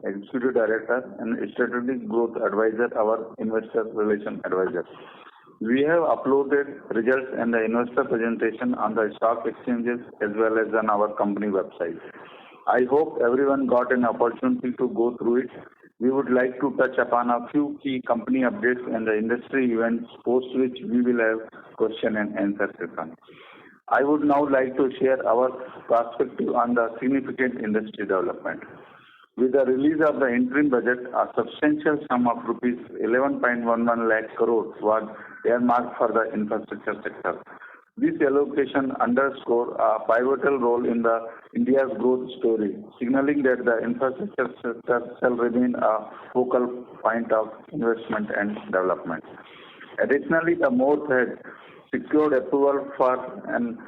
Executive Director, and Strategic Growth Advisor, our Investor Relation Advisor. We have uploaded results and the investor presentation on the stock exchanges as well as on our company website. I hope everyone got an opportunity to go through it. We would like to touch upon a few key company updates and the industry events, post which we will have question and answer session. I would now like to share our perspective on the significant industry development. With the release of the interim budget, a substantial sum of rupees 11.11 lakh crores was earmarked for the infrastructure sector. This allocation underscores a pivotal role in India's growth story, signaling that the infrastructure sector shall remain a focal point of investment and development. Additionally, the MoRTH had secured approval for an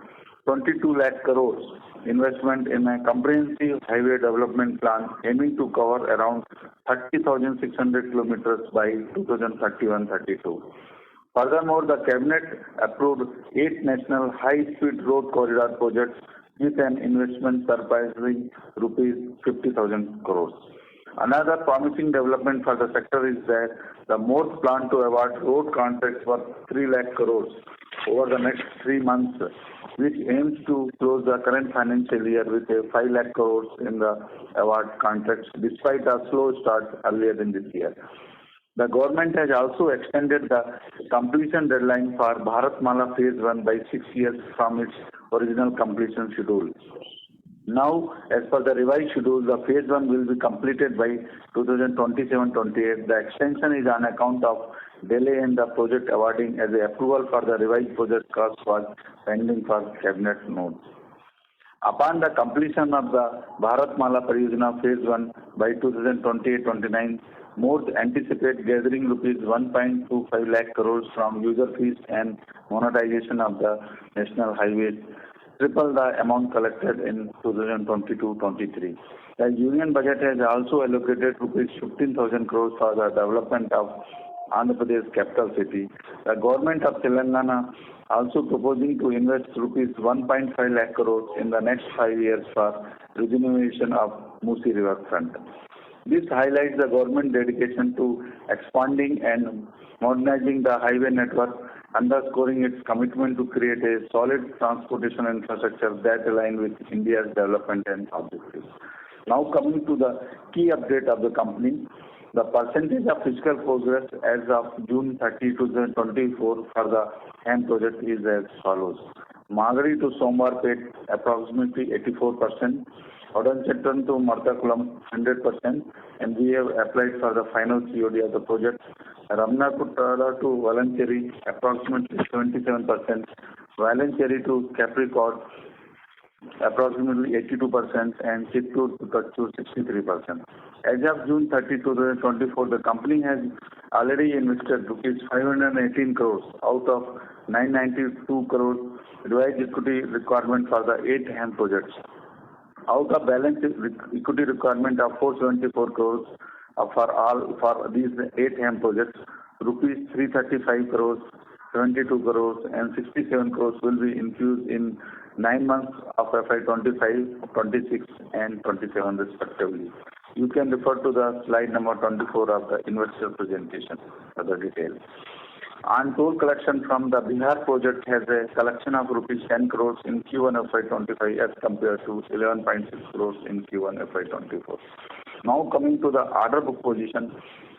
22 lakh crores investment in a comprehensive highway development plan aiming to cover around 30,600 kilometers by 2031-32. Furthermore, the Cabinet approved 8 national high-speed road corridor projects with an investment surpassing rupees 50,000 crores. Another promising development for the sector is that the MoRTH plan to award road contracts worth 3 lakh crores over the next 3 months, which aims to close the current financial year with a 5 lakh crores in the award contracts, despite a slow start earlier in this year. The government has also extended the completion deadline for Bharatmala Phase 1 by 6 years from its original completion schedule. Now, as per the revised schedule, the Phase 1 will be completed by 2027-28. The extension is on account of delay in the project awarding, as the approval for the revised project cost was pending for Cabinet notes. Upon the completion of the Bharatmala Pariyojana Phase 1 by 2028-29, MoRTH anticipate gathering rupees 1.25 lakh crores from user fees and monetization of the national highways, triple the amount collected in 2022-23. The Union Budget has also allocated rupees 15,000 crores for the development of Andhra Pradesh capital city. The government of Telangana also proposing to invest rupees 1.5 lakh crores in the next 5 years for rejuvenation of Musi River front. This highlights the government dedication to expanding and modernizing the highway network, underscoring its commitment to create a solid transportation infrastructure that aligns with India's development and objectives. Now coming to the key update of the company, the percentage of physical progress as of June 30, 2024 for the HAM project is as follows. Magadi to Somwarpet approximately 84%, Odanchittan to Martakulam 100%, and we have applied for the final COD of the project. Ramnakuttara to Valanchery approximately 77%, Valanchery to Capricorn approximately 82%, and Chittoor to Thatchur 63%. As of June 30, 2024, the company has already invested rupees 518 crores out of 992 crores revised equity requirement for the 8 HAM projects. Out of balance equity requirement of 474 crores for these 8 HAM projects, rupees 335 crores, 72 crores and 67 crores will be infused in 9 months of FY25, 26 and 27 respectively. You can refer to the slide number 24 of the investor presentation for the details. On toll collection from the Bihar project has a collection of rupees 10 crores in Q1FY25 as compared to 11.6 crores in Q1FY24. Now coming to the order book position.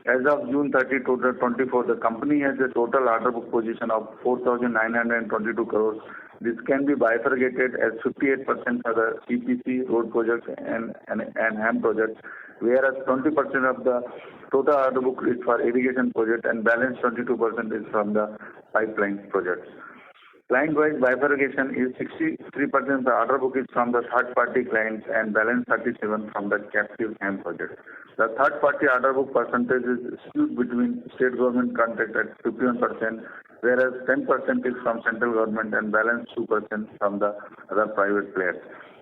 As of June 30, 2024, the company has a total order book position of 4,922 crores. This can be bifurcated as 58% for the EPC road projects and HAM projects, whereas 20% of the total order book is for irrigation project and balance 22% is from the pipeline projects. Client-wise bifurcation is 63% of the order book is from the third-party clients and balance 37% from the captive HAM project. The third-party order book percentage is skewed between state government contract at 51%, whereas 10% is from central government and balance 2% from the other private players.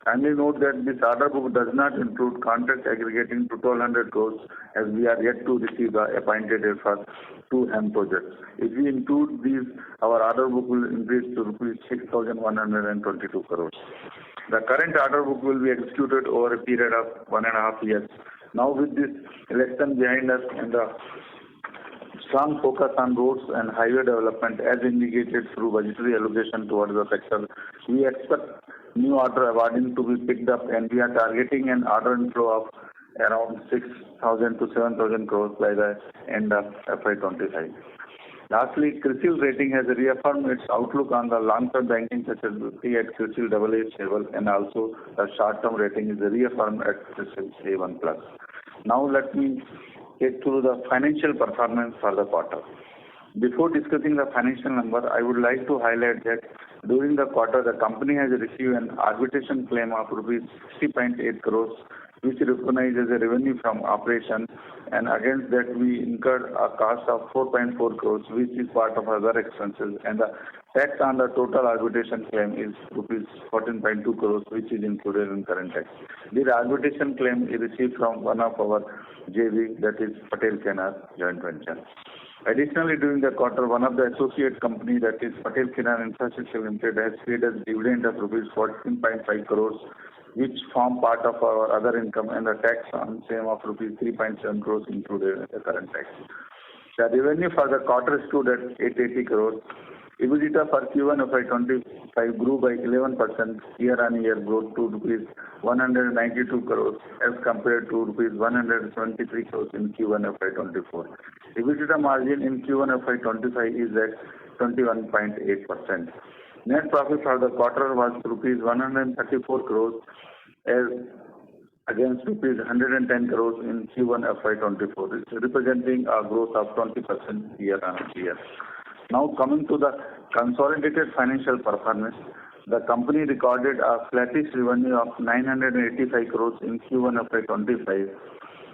Kindly note that this order book does not include contracts aggregating to 1,200 crores, as we are yet to receive the appointed date for 2 HAM projects. If we include these, our order book will increase to rupees 6,122 crores. The current order book will be executed over a period of 1.5 years, Now with this election behind us and the strong focus on roads and highway development as indicated through budgetary allocation towards the sector, we expect new order awarding to be picked up, and we are targeting an order inflow of around 6,000 to 7,000 crores by the end of FY25. Lastly, CRISIL rating has reaffirmed its outlook on the long-term banking sustainability at CRISIL AA level, and also the short-term rating is reaffirmed at CRISIL A1+. Now let me take through the financial performance for the quarter. Before discussing the financial number, I would like to highlight that during the quarter, the company has received an arbitration claim of rupees 60.8 crores, which recognizes a revenue from operation, and against that we incurred a cost of 4.4 crores, which is part of other expenses, and the tax on the total arbitration claim is rupees 14.2 crores, which is included in current tax. This arbitration claim is received from one of our JV, that is KNR joint venture. Additionally, during the quarter, one of the associate company, that is KNR Infrastructure Limited, has paid us dividend of rupees 14.5 crores, which form part of our other income, and the tax on same of rupees 3.7 crores included in the current tax. The revenue for the quarter stood at 880 crores. EBITDA for Q1FY25 grew by 11% year-on-year growth to rupees 192 crores as compared to rupees 173 crores in Q1FY24. EBITDA margin in Q1FY25 is at 21.8%. Net profit for the quarter was rupees 134 crores as against rupees 110 crores in Q1FY24, representing a growth of 20% year-on-year. Now coming to the consolidated financial performance, the company recorded a flattish revenue of 985 crores in Q1FY25.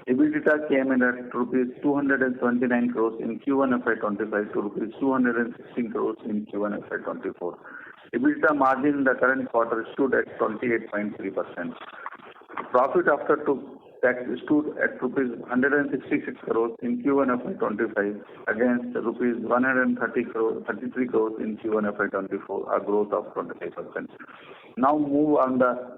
EBITDA came in at rupees 229 crores in Q1FY25 to rupees 216 crores in Q1FY24. EBITDA margin in the current quarter stood at 28.3%. Profit after tax stood at rupees 166 crores in Q1FY25 against rupees 133 crores in Q1FY24, a growth of 25%. Now move on the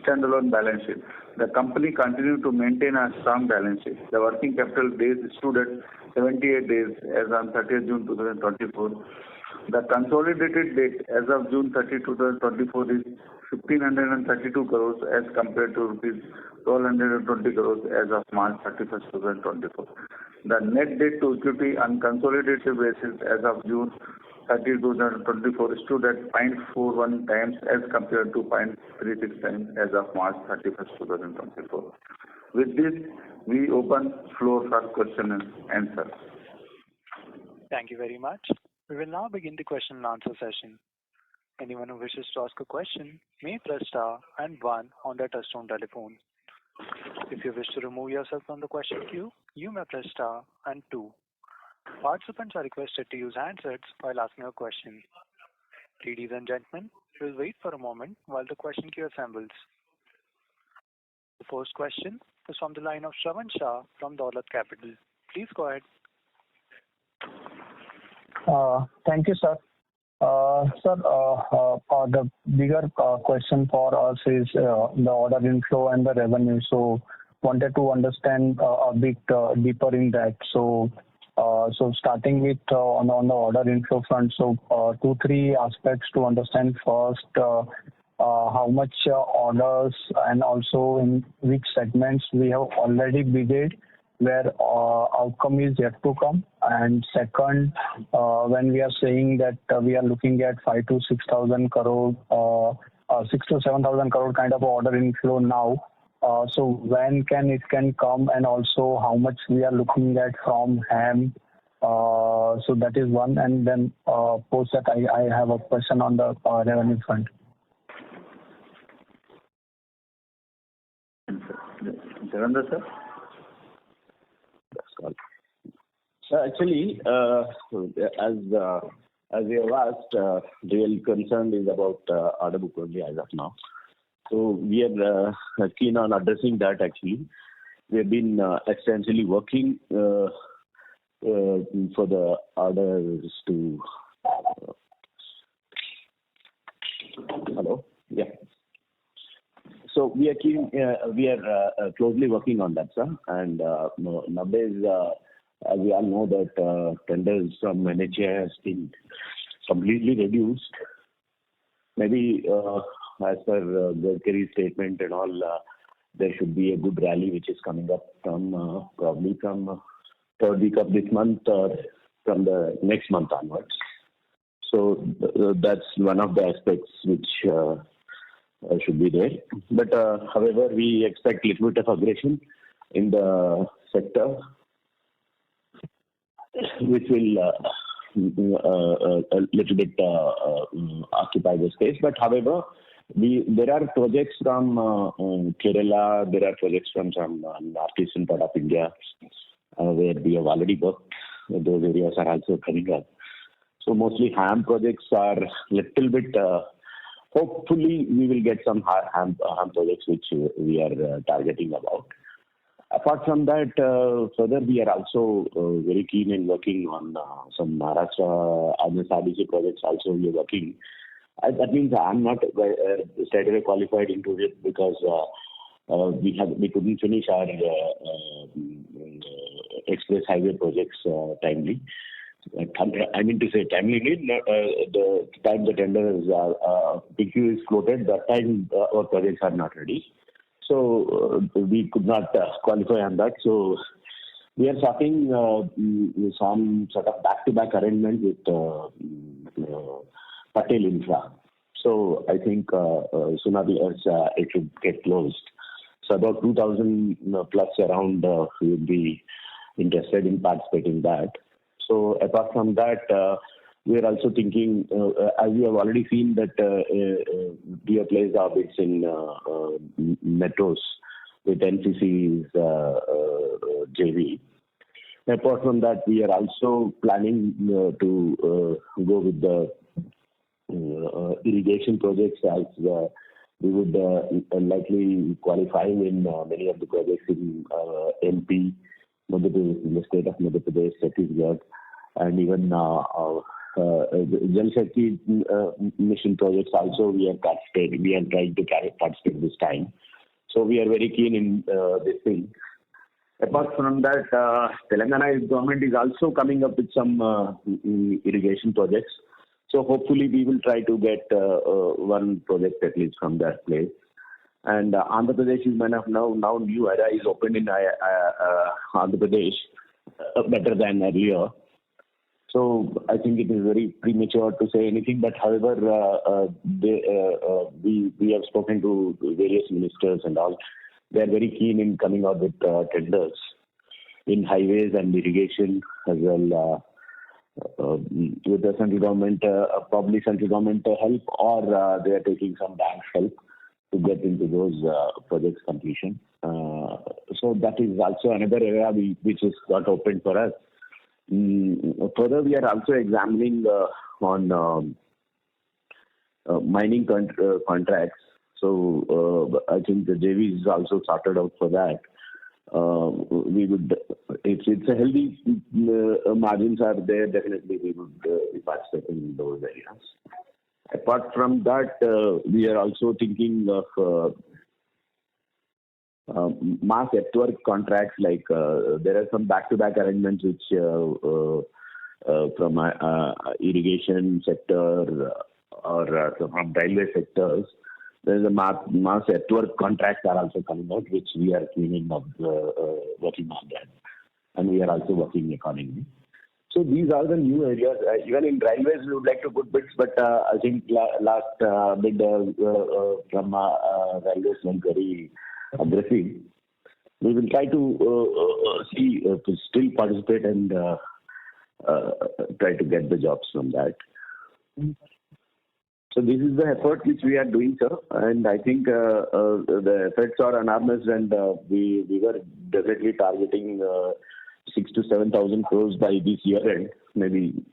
standalone balance sheet. The company continued to maintain a strong balance sheet. The working capital days stood at 78 days as on 30th June 2024. The consolidated debt as of June 30, 2024 is 1,532 crores as compared to rupees 1,220 crores as of March 31, 2024. The net debt to equity on consolidated basis as of June 30, 2024 stood at 0.41 times as compared to 0.36 times as of March 31, 2024. With this, we open floor for question and answer. Thank you very much. We will now begin the question and answer session. Anyone who wishes to ask a question may press star and 1 on their touchtone telephone. If you wish to remove yourself from the question queue, you may press star and 2. Participants are requested to use handsets while asking a question. Ladies and gentlemen, we'll wait for a moment while the question queue assembles. The first question is from the line of Shravan Shah from Dolat Capital. Please go ahead. Thank you, sir. The bigger question for us is the order inflow and the revenue. So, wanted to understand a bit deeper in that. So starting with on the order inflow front, so 2-3 aspects to understand. First, how much orders and also in which segments we have already bidded, where outcome is yet to come. And second, when we are saying that we are looking at 5,000 to 6,000 crore, 6,000 to 7,000 crore kind of order inflow now. So when can it come, and also how much we are looking at from HAM. So that is one, and then post that I have a question on the revenue front. Devendra sir. So actually, as we have asked, real concern is about order book only as of now. So we are keen on addressing that actually. We have been extensively working for the orders to... Hello? Yeah. So we are closely working on that, sir. And nowadays, as we all know that tenders from NHAI has been completely reduced. Maybe as per Gadkari's statement and all, there should be a good rally which is coming up from probably from third week of this month or from the next month onwards. So that's one of the aspects which should be there. But however, we expect little bit of aggression in the sector, which will a little bit occupy the space. But however, there are projects from Kerala, there are projects from some northeastern part of India where we have already worked. Those areas are also coming up. So mostly HAM projects are little bit. Hopefully, we will get some HAM projects which we are targeting about. Apart from that, further we are also very keen in working on some Maharashtra RDC projects. Also, we are working. That means I am not straight away qualified into it because we couldn't finish our express highway projects timely. I mean to say timely, the time the tenders PQ is floated, that time our projects are not ready. So we could not qualify on that. So we are starting some sort of back-to-back arrangement with Patel Infra. So I think sooner it should get closed. So about 2,000 plus around we would be interested in participating in that. So apart from that, we are also thinking, as you have already seen that we have placed our bids in metros with NCC's JV. Apart from that, we are also planning to go with the irrigation projects as we would likely qualify in many of the projects in MP, in the state of Madhya Pradesh, Chhattisgarh, and even Jal Shakti mission projects also we are participating. We are trying to participate this time. So we are very keen in this thing. Apart from that, Telangana government is also coming up with some irrigation projects. So hopefully we will try to get one project at least from that place. And Andhra Pradesh is now new era is opened in Andhra Pradesh better than earlier. So I think it is very premature to say anything. But however, we have spoken to various ministers and all. They are very keen in coming out with tenders in highways and irrigation as well. With the central government, probably central government help, or they are taking some bank help to get into those projects completion. So that is also another area which is got open for us. Further, we are also examining on mining contracts. So I think the JV is also sorted out for that. We would, if it's a healthy margins are there, definitely we would be participating in those areas. Apart from that, we are also thinking of mass network contracts, like there are some back-to-back arrangements which from irrigation sector or from railway sectors. There is a mass network contracts are also coming out, which we are keen in working on that, and we are also working accordingly. So these are the new areas. Even in railways, we would like to put bids, but I think last bid from railways went very aggressive. We will try to see to still participate and try to get the jobs from that. So this is the effort which we are doing, sir, and I think the efforts are enormous, and we were definitely targeting 6,000 to 7,000 crores by this year end. Maybe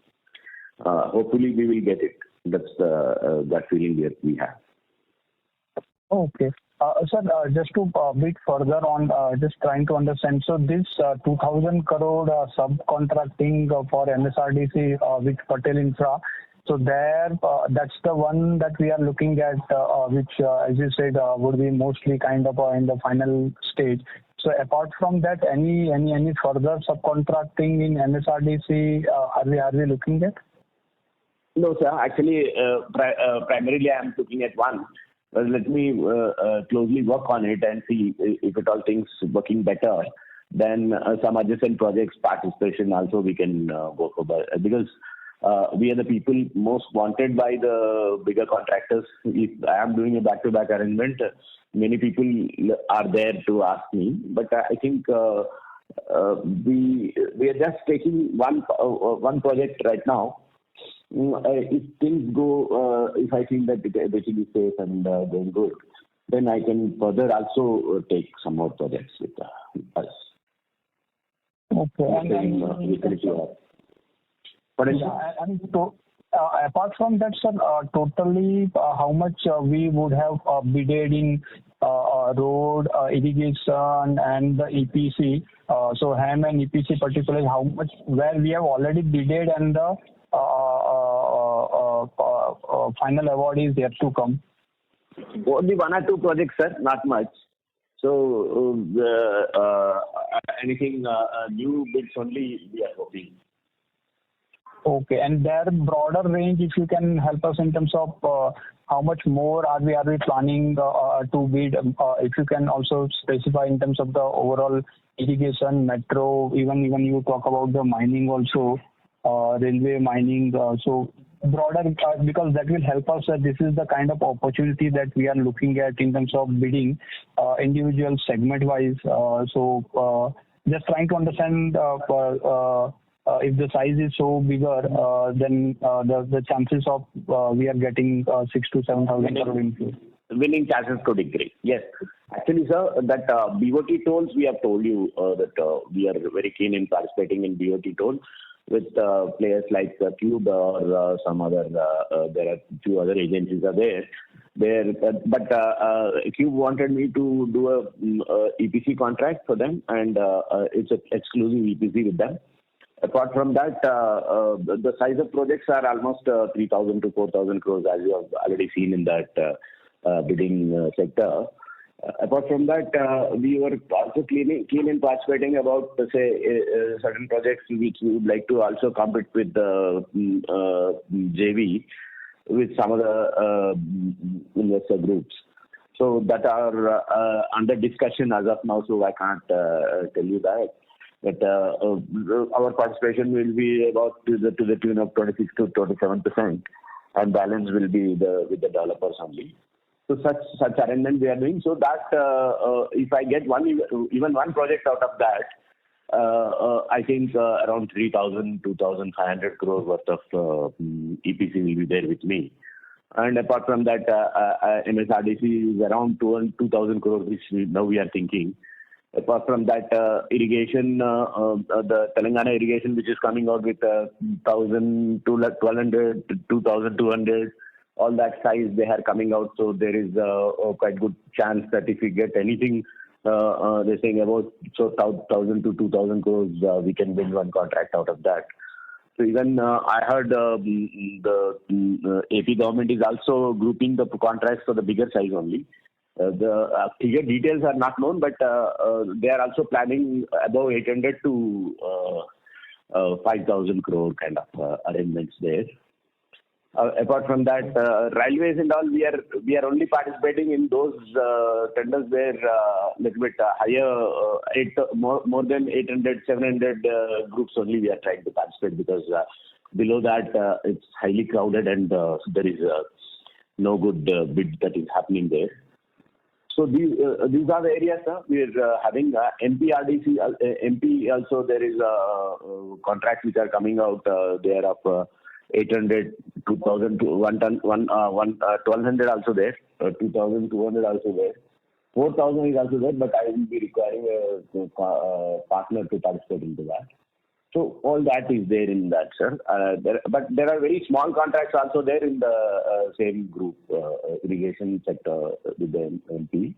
hopefully we will get it. That's that feeling that we have. Okay. Sir, just to bit further on, just trying to understand. So this 2,000 crore subcontracting for MSRDC with Patel Infra, So there, that's the one that we are looking at, which, as you said, would be mostly kind of in the final stage. So apart from that, any further subcontracting in MSRDC are we looking at? No, sir. Actually, primarily I am looking at one. Let me closely work on it and see if it all things working better. Then some adjacent projects participation also we can go for, because we are the people most wanted by the bigger contractors. If I am doing a back-to-back arrangement, many people are there to ask me. But I think we are just taking one project right now. If things go, if I think that everything is safe and going good, then I can further also take some more projects with us. Okay. Apart from that, sir, totally how much we would have bidded in road, irrigation and the EPC. So HAM and EPC particularly, how much where we have already bidded and the final award is yet to come? Only one or two projects, sir, not much. So anything new bids only we are hoping. Okay, and their broader range, if you can help us in terms of how much more are we planning to bid? If you can also specify in terms of the overall irrigation, metro, even you talk about the mining also, railway mining. So broader, because that will help us. This is the kind of opportunity that we are looking at in terms of bidding individual segment wise. So just trying to understand if the size is so bigger, then the chances of we are getting 6,000 to 7,000 crore inflow. Winning chances could increase. Yes. Actually, sir, that BOT tolls, we have told you that we are very keen in participating in BOT toll with players like Cube or some other, there are few other agencies are there. But Cube wanted me to do a EPC contract for them, and it's an exclusive EPC with them. Apart from that, the size of projects are almost 3,000 to 4,000 crores, as you have already seen in that bidding sector. Apart from that, we were also keen in participating about, say, certain projects which we would like to also compete with the JV with some of the investor groups. So that are under discussion as of now, so I can't tell you that. But our participation will be about to the tune of 26 to 27%, and balance will be with the developers only. So such arrangement we are doing. So that if I get even one project out of that, I think around 3,000, 2,500 crore worth of EPC will be there with me. And apart from that, MSRDC is around 2,000 crore, which now we are thinking. Apart from that, irrigation, the Telangana irrigation, which is coming out with 1,000, 1,200, 2,200, all that size they are coming out. So there is a quite good chance that if we get anything, they're saying about 1,000 to 2,000 crores, we can win one contract out of that. So even I heard the AP government is also grouping the contracts for the bigger size only. The figure details are not known, but they are also planning above 800 to 5,000 crore kind of arrangements there. Apart from that, railways and all, we are only participating in those tenders where little bit higher, more than 800, 700 groups only we are trying to participate, because below that it's highly crowded and there is no good bid that is happening there. So these are the areas we are having. MPRDC, MP also there is contracts which are coming out. They are of 800, 2,000 to 1,200 also there, 2,200 also there, 4,000 is also there, but I will be requiring a partner to participate into that. So all that is there in that, sir. But there are very small contracts also there in the same group, irrigation sector with the MP.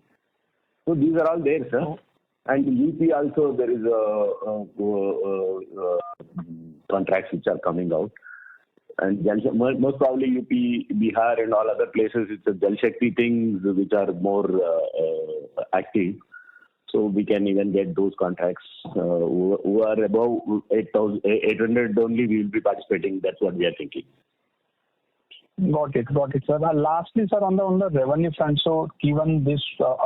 So these are all there, sir. And UP also there is contracts which are coming out. and most probably UP, Bihar, and all other places, it's the Jal Shakti things which are more active. So we can even get those contracts who are above 800 only. We will be participating. That's what we are thinking. Got it, sir. Lastly, sir, on the revenue front, so given this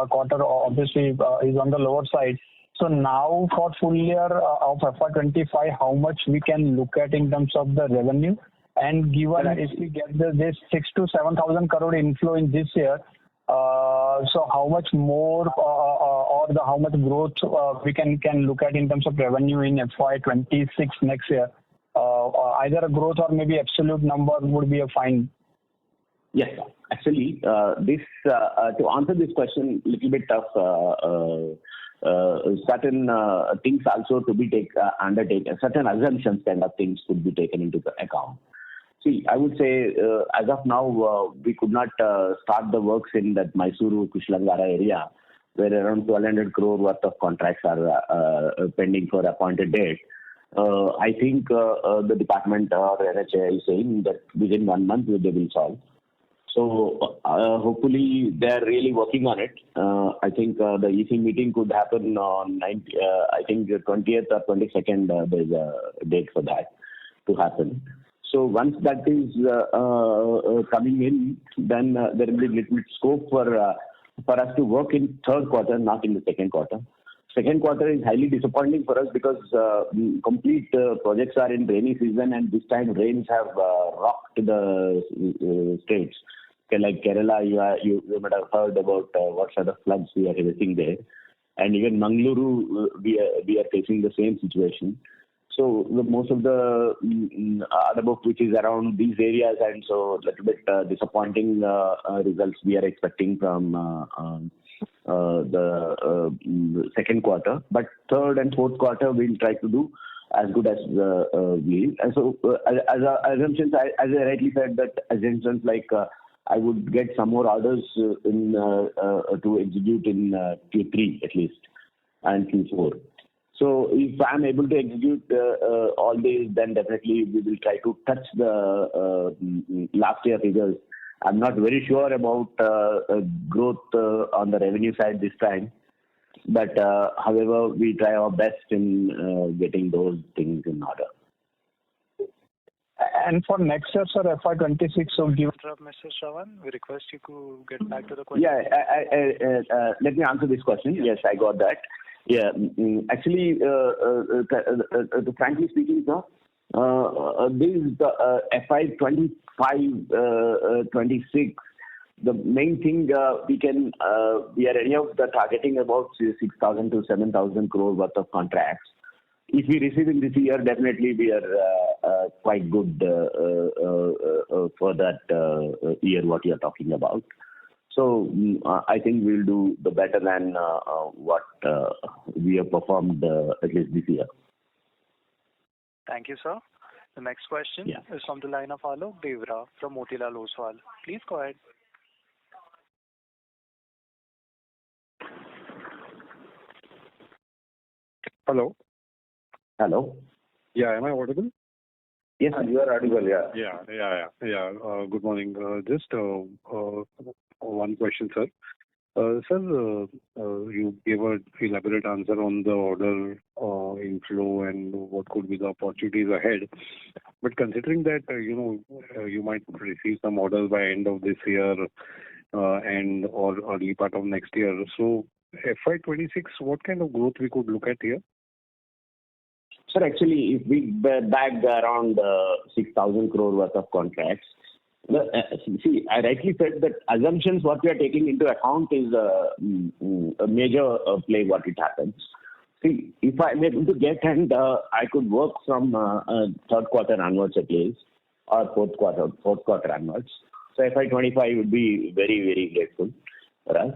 quarter obviously is on the lower side. So now for full year of FY25, how much we can look at in terms of the revenue? And given if we get this 6,000 to 7,000 crore inflow in this year, so how much more how much growth we can look at in terms of revenue in FY26 next year? Either a growth or maybe absolute number would be a fine. Yes, actually, this to answer this question, little bit of certain things also to be undertaken. Certain assumptions kind of things could be taken into the account. See, I would say as of now, we could not start the works in that Mysuru, Kushalangara area, where around 1,200 crore worth of contracts are pending for appointed date. I think the department or NHA is saying that within 1 month they will solve. So hopefully they are really working on it. I think the EC meeting could happen on 20th or 22nd. There is a date for that to happen. So once that is coming in, then there will be little bit scope for us to work in third quarter, not in the second quarter. Second quarter is highly disappointing for us because complete projects are in rainy season, and this time rains have rocked the states. Like Kerala, you might have heard about what sort of floods we are facing there. And even Mangaluru, we are facing the same situation. So most of the order book which is around these areas, and so a little bit disappointing results we are expecting from the second quarter. But third and fourth quarter we'll try to do as good as we. And so as assumptions, as I rightly said, that assumptions like I would get some more orders to execute in Q3 at least and Q4. So if I'm able to execute all these, then definitely we will try to touch the last year figures. I'm not very sure about growth on the revenue side this time. But however, we try our best in getting those things in order. And for next year, sir, FY26, so give... Mr. Shravan, we request you to get back to the question. Yeah, let me answer this question. Yes, I got that. Yeah, actually, frankly speaking, sir, this is the FY25, 26. The main thing we are any of the targeting about 6,000 to 7,000 crore worth of contracts. If we receive in this year, definitely we are quite good for that year what you are talking about. So I think we'll do the better than what we have performed at least this year. Thank you, sir. The next question is from the line of Alok Devra from Motilal Oswal. Please go ahead. Hello. Hello. Yeah, am I audible? Yes, you are audible. Yeah. Good morning. Just one question, sir. Sir, you gave an elaborate answer on the order inflow and what could be the opportunities ahead. But considering that you might receive some orders by end of this year and or early part of next year, so FY26, what kind of growth we could look at here? Sir, actually, if we bagged around 6,000 crore worth of contracts, see, I rightly said that assumptions what we are taking into account is a major play what it happens. See, if I'm able to get and I could work from third quarter onwards at least, or fourth quarter onwards. So FY25 would be very, very grateful for us.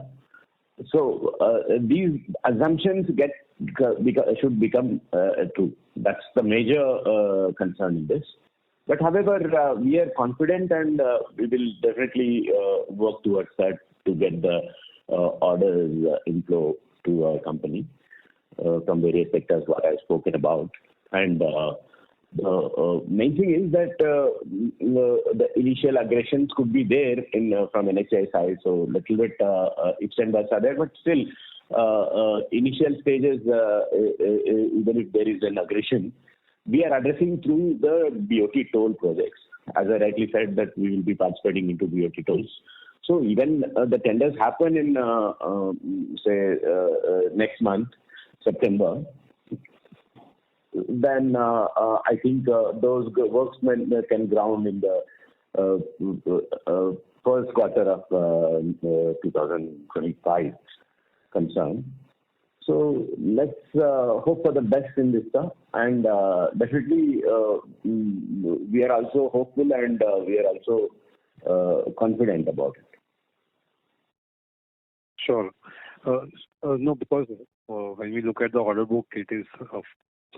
So these assumptions should become true. That's the major concern in this. But however, we are confident and we will definitely work towards that to get the orders inflow to our company from various sectors what I've spoken about. And The main thing is that the initial aggressions could be there from NHAI side, so little bit ifs and buts are there, but still initial stages, even if there is an aggression, we are addressing through the BOT toll projects. As I rightly said, that we will be participating into BOT tolls. So even the tenders happen in next month, September. Then I think those works can ground in the first quarter of 2025 concern. So let's hope for the best in this stuff, and definitely we are also hopeful and we are also confident about it. Sure. No, because when we look at the order book, it is of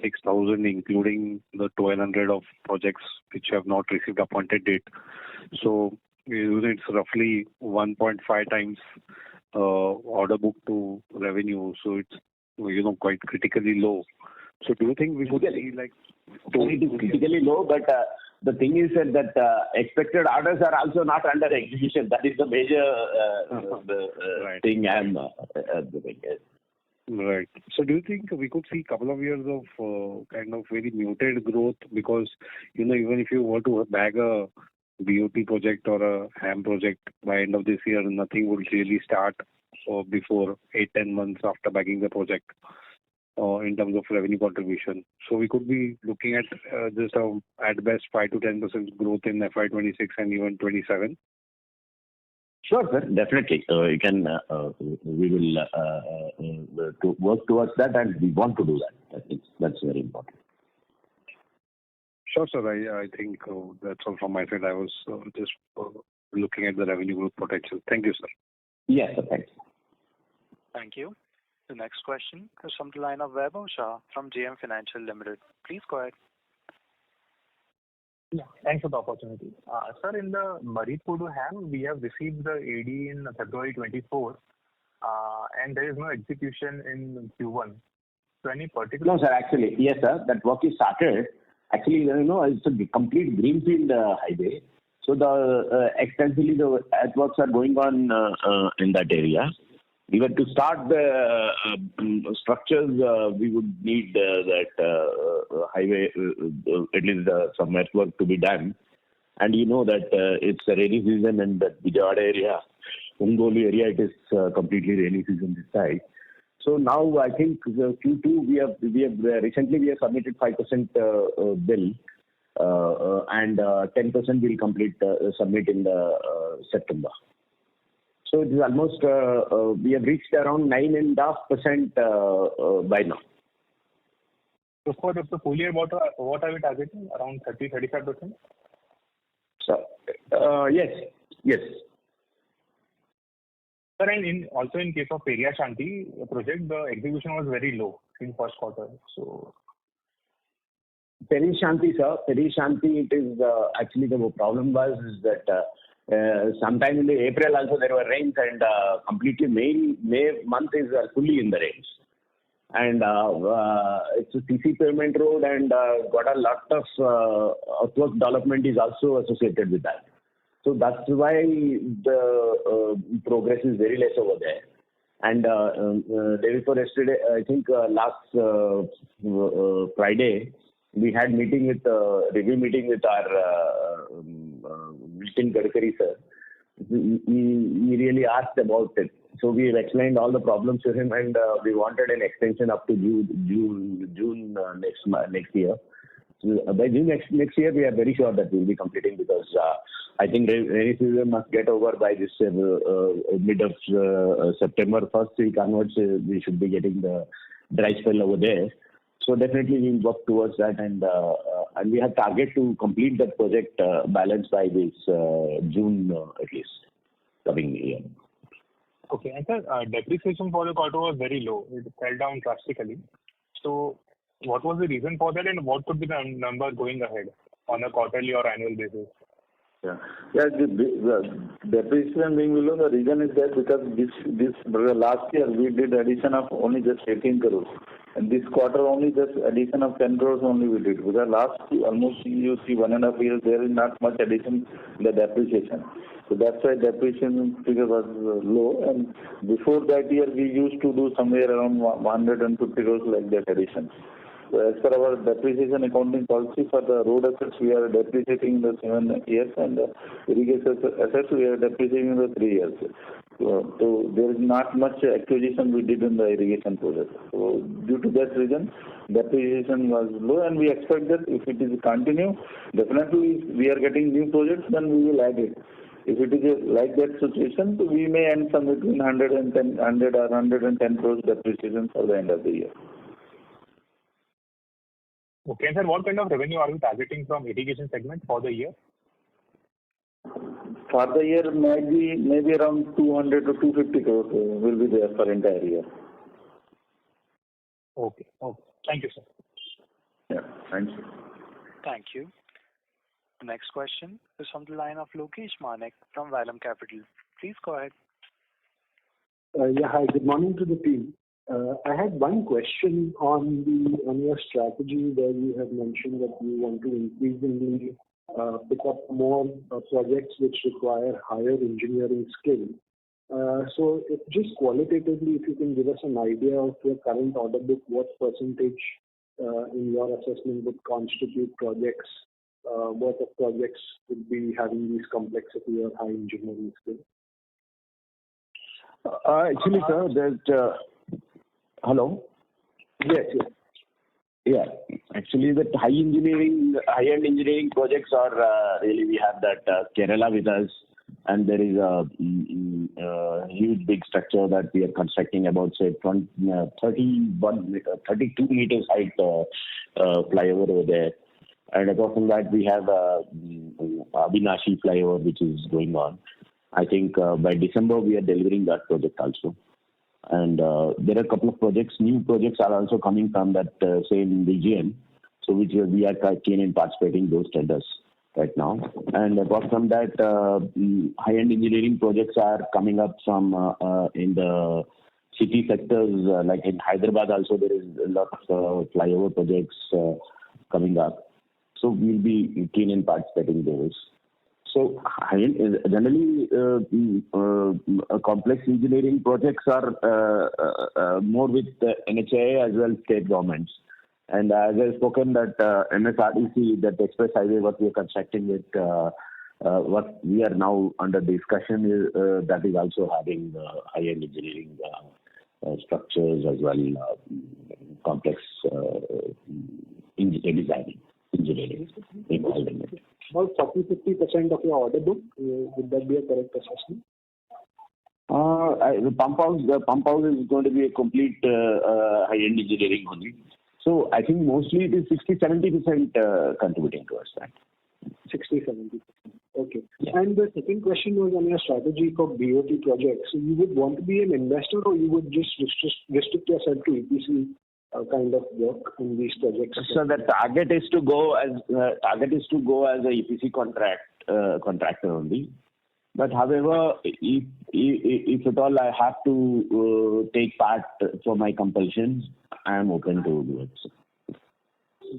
6,000, including the 1,200 of projects which have not received appointed date. So it's roughly 1.5 times order book to revenue. So it's quite critically low. So do you think we could see like it is critically low, but the thing is that expected orders are also not under execution. That is the major right. thing I'm doing. Right. So do you think we could see a couple of years of kind of very muted growth? Because, even if you were to bag a BOT project or a HAM project by end of this year, nothing would really start before 8-10 months after bagging the project in terms of revenue contribution. So we could be looking at just at best 5 to 10% growth in FY26 and even 27. Sure, sir. Definitely. We will work towards that, and we want to do that. That's very important. Sure, sir. I think that's all from my side. I was just looking at the revenue growth potential. Thank you, sir. Yes, sir. Thanks. Thank you. The next question is from the line of Vaibhav Shah from JM Financial Limited. Please go ahead. Yeah, thanks for the opportunity. Sir, in the Maripur HAM, we have received the AD in February 24, and there is no execution in Q1. So any particular... No, sir, actually. Yes, sir. That work is started. Actually, it's a complete greenfield highway. So extensively the earthworks are going on in that area. Even to start the structures, we would need that highway, at least some earthwork to be done. And you know that it's a rainy season, and that Vijayawada area, Ongoli area, it is completely rainy season this side. So now I think the Q2 we have recently submitted 5% bill, and 10% will submit in the September. So it is almost we have reached around 9.5% by now. So for the full year, what are we targeting? Around 30-35%? So yes. Sir, and also in case of Peria Shanti project, the execution was very low in first quarter. So Peria Shanti, sir. Peria Shanti, it is actually the problem is that sometime in the April also there were rains, and completely May month is fully in the rains. And it's a CC pavement road, and got a lot of earthwork development is also associated with that. So that's why the progress is very less over there. And day before yesterday, I think last Friday, we had review meeting with our Nitin Gadkari sir. He really asked about it. So we have explained all the problems to him, and we wanted an extension up to June next year. So by June next year, we are very sure that we will be completing, because I think rainy season must get over by this mid of September. First week onwards, we should be getting the dry spell over there. So definitely we will work towards that, and we have target to complete that project balance by this June at least coming year. Okay, and sir, depreciation for the quarter was very low. It fell down drastically. So what was the reason for that, and what could be the number going ahead on a quarterly or annual basis? Yeah. The depreciation being below, the reason is that because this last year we did addition of only just 18 crores, And this quarter only, just addition of 10 crores only we did. Because last almost you see 1.5 years, there is not much addition in the depreciation. So that's why depreciation figure was low. And before that year, we used to do somewhere around 150 crores like that addition. So as per our depreciation accounting policy for the road assets, we are depreciating in the 7 years, and the irrigation assets we are depreciating in the 3 years. So there is not much acquisition we did in the irrigation project. So due to that reason, depreciation was low, and we expect that if it is continue, definitely we are getting new projects, then we will add it. If it is like that situation, so we may end some between 100 or 110 crores depreciation for the end of the year. Okay, sir, what kind of revenue are you targeting from irrigation segment for the year? For the year, maybe around 200 to 250 crores will be there for entire year. Okay. Thank you, sir. Yeah, thank you. Thank you. The next question is from the line of Lokesh Manik from Vallum Capital. Please go ahead. Hi, good morning to the team. I had one question on your strategy where you have mentioned that you want to increasingly pick up more projects which require higher engineering skill. So just qualitatively, if you can give us an idea of your current order book, what percentage in your assessment would constitute projects, what of projects would be having these complexity or high engineering skill? Actually, sir, there's... Hello? Yes. Yeah, actually, the high-end engineering projects are really, we have that Kerala with us, and there is a huge big structure that we are constructing about, say, 32 meters height flyover over there. And apart from that, we have Avinashi flyover, which is going on. I think by December, we are delivering that project also. And there are a couple of projects, new projects are also coming from that same region, so which we are keen in participating those tenders right now. And apart from that, high-end engineering projects are coming up from in the city sectors, like in Hyderabad also there is a lot of flyover projects coming up. So we'll be keen in participating those. So generally, complex engineering projects are more with the NHAI as well as state governments. And as I've spoken that MSRDC, that express highway what we are constructing with, what we are now under discussion is that is also having high-end engineering structures as well, complex designing, engineering involved in it. About 40-50% of your order book, would that be a correct assessment? The pump house is going to be a complete high-end engineering only. So I think mostly it is 60-70% contributing towards that. 60-70%. Okay. Yeah. And the second question was on your strategy for BOT projects. So you would want to be an investor, or you would just restrict yourself to EPC kind of work in these projects? So the target is to go as a EPC contractor only. But however, if at all I have to take part for my compulsions, I am open to do it.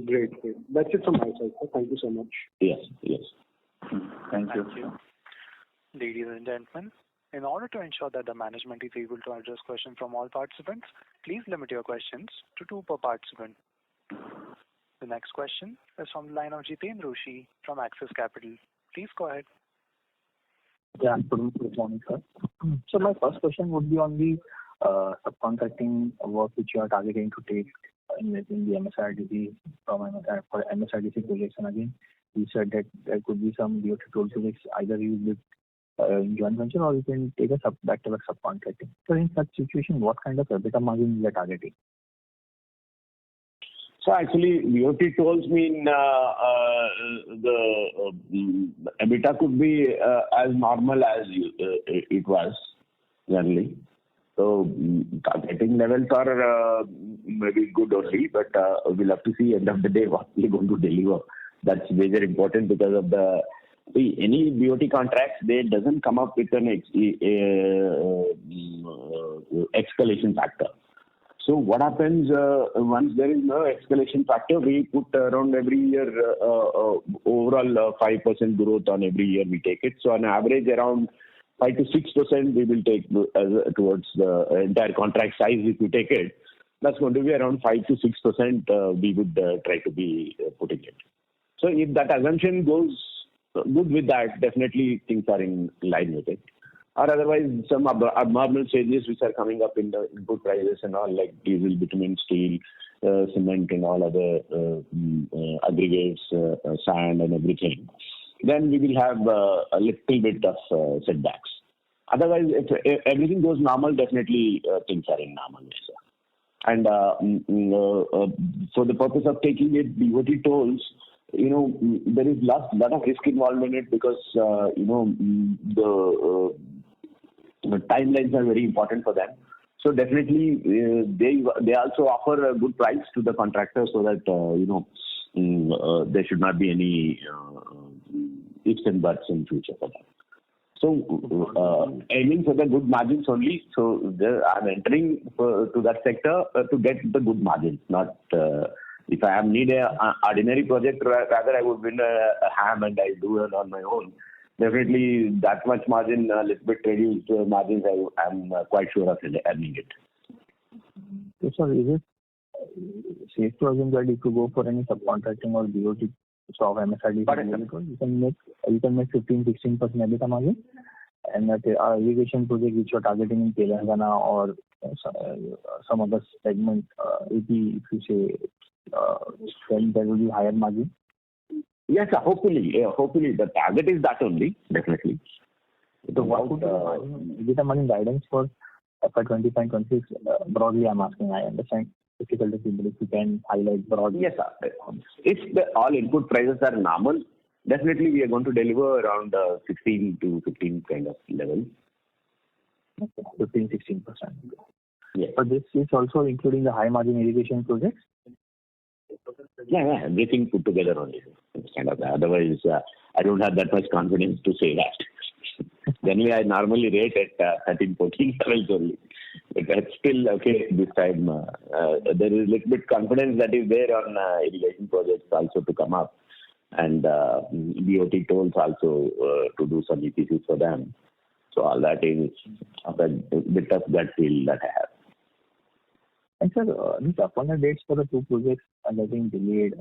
Great. That's it from my side, sir. Thank you so much. Yes. Thank you. Thank you. Ladies and gentlemen, in order to ensure that the management is able to address questions from all participants, please limit your questions to 2 per participant. The next question is from the line of Jiten Rushi from Axis Capital. Please go ahead. Yeah, good morning, sir. So my first question would be on the subcontracting work which you are targeting to take in the MSRDC for MSRDC projects. And again, you said that there could be some BOT toll projects either you with in joint venture or you can take a back-to-back subcontracting. So in such situation, what kind of EBITDA margin you are targeting? So actually, BOT tolls mean the EBITDA could be as normal as it was generally. So targeting levels are maybe good only, but we'll have to see end of the day what we're going to deliver. That's very important because of any BOT contracts, they doesn't come up with an escalation factor. So what happens once there is no escalation factor, we put around every year overall 5% growth on every year we take it. So on average around 5 to 6% we will take towards the entire contract size if we take it. That's going to be around 5 to 6% we would try to be putting it. So if that assumption goes good with that, definitely things are in line with it. Or otherwise, some abnormal changes which are coming up in the input prices and all, like diesel, bitumen, steel, cement, and all other aggregates, sand, and everything, then we will have a little bit of setbacks. Otherwise, if everything goes normal, definitely things are in normal way, sir. And for the purpose of taking it, BOT tolls, there is lot of risk involved in it because the timelines are very important for them. So definitely they also offer a good price to the contractor so that there should not be any ifs and buts in future for them. So aiming for the good margins only. So I'm entering to that sector to get the good margins, not if I need a ordinary project, rather I would win a ham and I do it on my own. Definitely that much margin, a little bit reduced margins, I'm quite sure of earning it. Yes, sir. Is it safe to assume that if you go for any subcontracting or BOT of MSRD, you can make 15-16% EBITDA margin, and that irrigation project which you're targeting in Telangana or some other segment, if you say, then there will be higher margin. Yes, hopefully the target is that only, definitely. So what would EBITDA margin guidance for FY25-26? Broadly, I'm asking. I understand difficult to see, but if you can highlight broadly. Yes, sir. If all input prices are normal, definitely we are going to deliver around 16 to 15 kind of level. Okay, 15-16%. Yes. But this is also including the high margin irrigation projects? Yeah, everything put together only. It's kind of otherwise, I don't have that much confidence to say that. Generally, I normally rate at 13, 14 levels only. But that's still okay this time. There is a little bit confidence that is there on irrigation projects also to come up. And BOT tolls also to do some EPCs for them. So all that is a bit of gut feel that I have. And sir, these appointed dates for the two projects are getting delayed.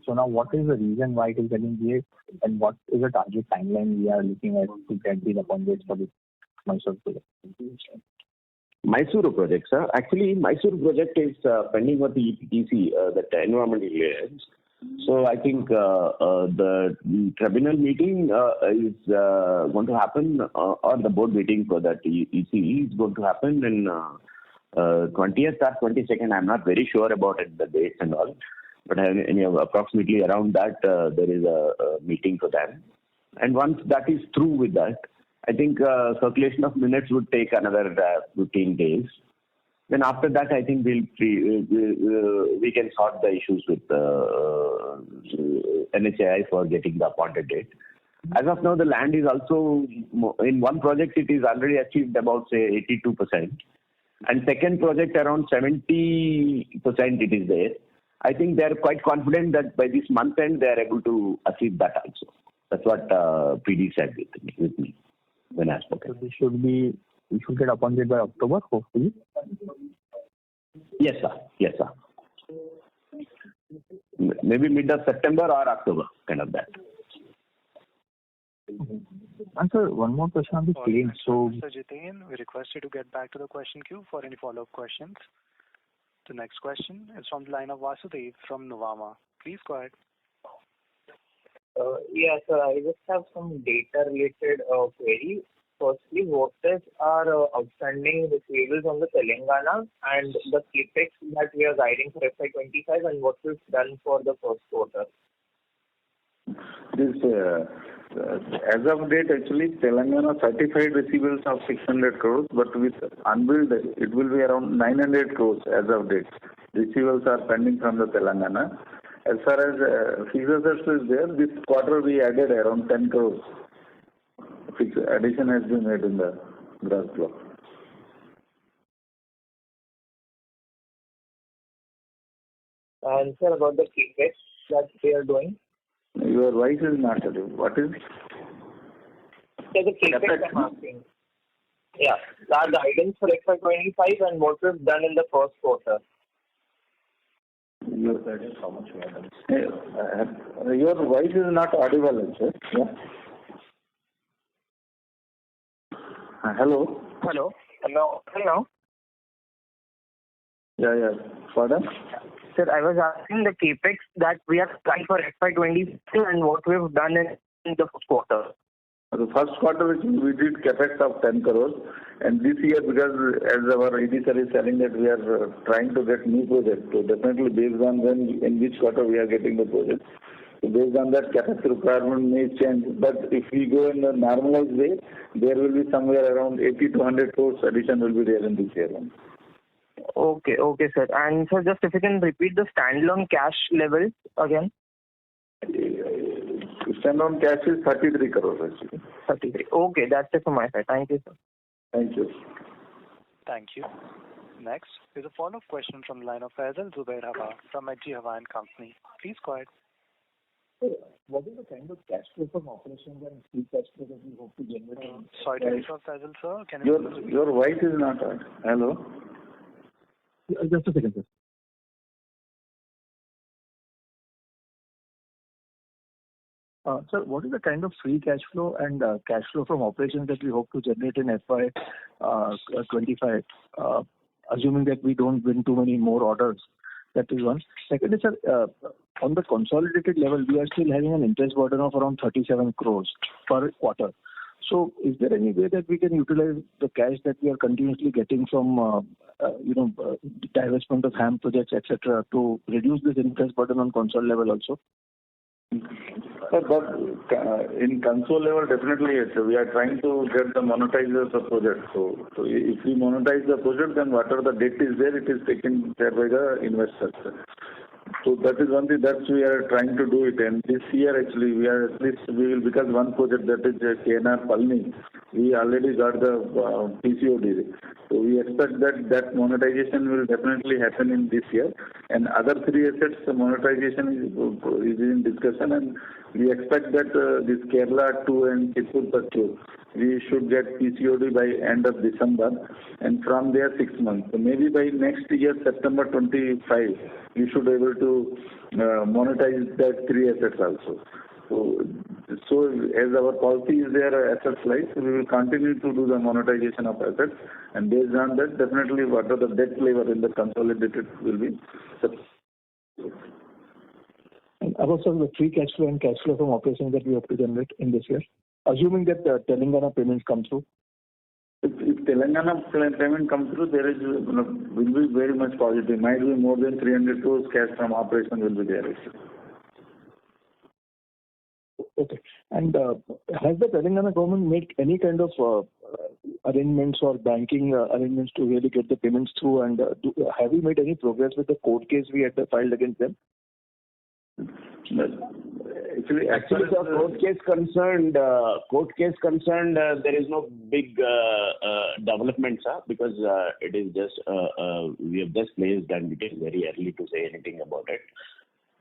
So now what is the reason why it is getting delayed, and what is the target timeline we are looking at to get these appointed dates for this Mysore project? Mysore project, sir. Actually, Mysore project is pending for the EPC, that environmental clearance. So I think the tribunal meeting is going to happen, or the board meeting for that EC is going to happen in 20th or 22nd. I'm not very sure about it, the dates and all. But approximately around that, there is a meeting for them. And once that is through with that, I think circulation of minutes would take another 15 days. Then after that, I think we can sort the issues with NHAI for getting the appointed date. As of now, the land is also, in one project, it is already achieved about, say, 82%. And second project, around 70% it is there. I think they are quite confident that by this month end, they are able to achieve that also. That's what PD said with me when I spoke. So we should get appointed by October, hopefully. Yes, sir. Maybe mid of September or October, kind of that. And sir, one more question on the claim. So, Mr. Jitain, we request you to get back to the question queue for any follow-up questions. The next question is from the line of Vasudev from Nuvama. Please go ahead. Yes, I just have some data-related query. Firstly, what is our outstanding receivables on the Telangana and the capex that we are guiding for FY25, and what we've done for the first quarter? This, as of date, actually, Telangana certified receivables of 600 crores, but with unbilled, it will be around 900 crores as of date. Receivables are pending from the Telangana. As far as fixed assets is there, this quarter we added around 10 crores. Fixed addition has been made in the gross block. And sir, about the CapEx that we are doing. Your voice is not audible. What is? So the CapEx I'm asking. Yeah, our guidance for FY25 and what we've done in the first quarter. Your guidance, how much we have done? Your voice is not audible, sir. Yeah. Hello. Hello. Hello. Yeah. Pardon? Sir, I was asking the capex that we are trying for FY22 and what we've done in the first quarter. The first quarter we did capex of 10 crores, and this year, because as our ED sir is telling that we are trying to get new projects, so definitely based on when in which quarter we are getting the project. So based on that, capex requirement may change. But if we go in a normalized way, there will be somewhere around 80 to 100 crores addition will be there in this year. Okay, sir. And sir, just if you can repeat the standalone cash levels again. Standalone cash is 33 crores actually. 33. Okay, that's it from my side. Thank you, sir. Thank you. Thank you. Next is a follow-up question from the line of Faisal Zubair Hawa from HG Hawa & Company. Please go ahead. What is the kind of cash flow from operations and free cash flow that we hope to generate? Sorry to interrupt, Faisal, sir. Can you your voice is not heard. Hello? Just a second, sir. Sir, what is the kind of free cash flow and cash flow from operations that we hope to generate in FY25, assuming that we don't win too many more orders? That is one. Second is, sir, on the consolidated level, we are still having an interest burden of around 37 crores per quarter. So is there any way that we can utilize the cash that we are continuously getting from, divestment of HAM projects, etc., to reduce this interest burden on console level also? But in console level, definitely yes. We are trying to get the monetizers of project. So if we monetize the project, then whatever the debt is there, it is taken care by the investors. So that is one thing that we are trying to do it. And this year actually we will, because one project that is KNR Palni, we already got the PCOD. So we expect that monetization will definitely happen in this year. And other three assets, the monetization is in discussion, and we expect that this Kerala 2 and Chittoor 2, we should get PCOD by end of December, and from there 6 months. So maybe by next year, September 25, we should be able to monetize that three assets also. So as our policy is there, assets light, we will continue to do the monetization of assets, and based on that, definitely whatever the debt level in the consolidated will be. And about the free cash flow and cash flow from operations that we hope to generate in this year, assuming that Telangana payments come through? If Telangana payment comes through, there is will be very much positive. Might be more than 300 crores cash from operation will be there actually. Okay. And has the Telangana government made any kind of arrangements or banking arrangements to really get the payments through? And have we made any progress with the court case we had filed against them? Actually, the court case concerned, there is no big developments, because it is just we have just placed, and it is very early to say anything about it.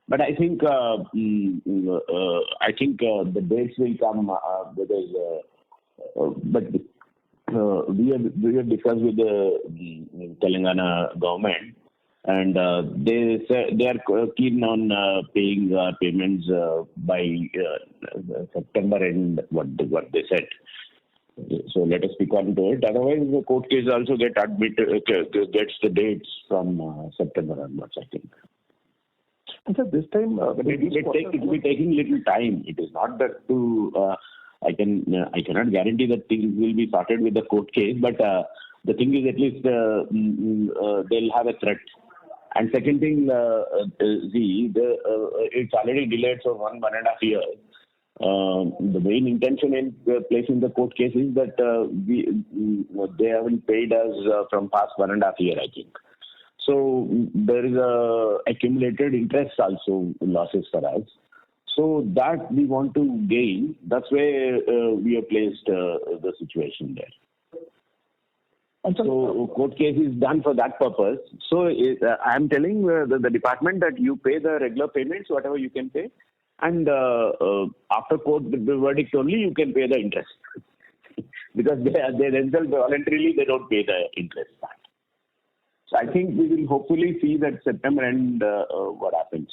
But I think the dates will come because we have discussed with the Telangana government, and they are keen on paying payments by September end. What they said. So let us speak on to it. Otherwise, the court case also gets the dates from September onwards, I think. And so this time, it will be taking little time. It is not that I cannot guarantee that things will be sorted with the court case, but the thing is at least they'll have a threat. And second thing, it's already delayed for 1.5 years. The main intention in placing the court case is that they haven't paid us from past 1.5 years, I think. So there is accumulated interest also losses for us. So that we want to gain. That's why we have placed the situation there. And so court case is done for that purpose. So I am telling the department that you pay the regular payments, whatever you can pay, and after court verdict only you can pay the interest. Because they themselves voluntarily they don't pay the interest. So I think we will hopefully see that September end what happens.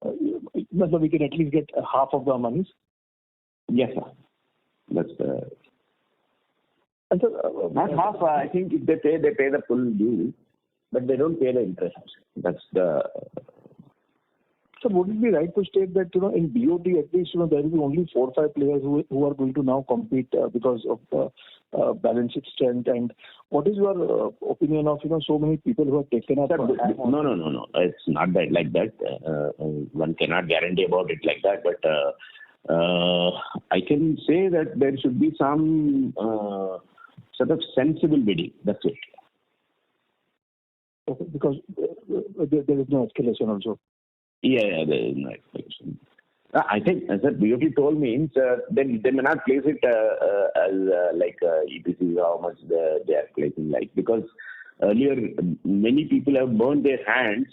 So we can at least get half of the monies? Yes, sir. That's the... And so, not half. I think if they pay the full due, but they don't pay the interest. That's the... So would it be right to state that, in BOT at least, there will be only 4 or 5 players who are going to now compete because of balance sheet strength? And what is your opinion of, so many people who have taken up? No. It's not that like that. One cannot guarantee about it like that. But I can say that there should be some sort of sensible bidding. That's it. Okay, because there is no escalation also. Yeah, there is no explanation. I think, as BOT told me, they may not place it as like EPC, how much they are placing like. Because earlier, many people have burned their hands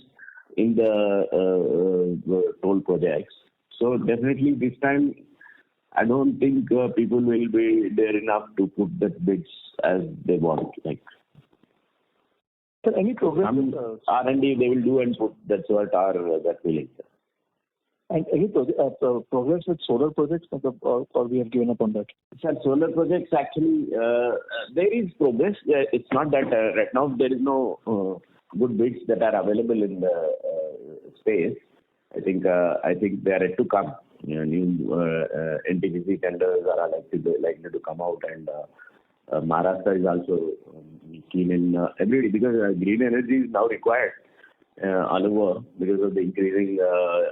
in the toll projects. So definitely this time, I don't think people will be there enough to put the bids as they want. Like. So any progress? R&D they will do and put. That's what our that feeling. And any progress with solar projects, or we have given up on that? Sir, solar projects actually there is progress. It's not that right now there is no good bids that are available in the space. I think they are yet to come. New NTPC tenders are likely to come out, and Maharashtra is also keen in everybody because green energy is now required all over because of the increasing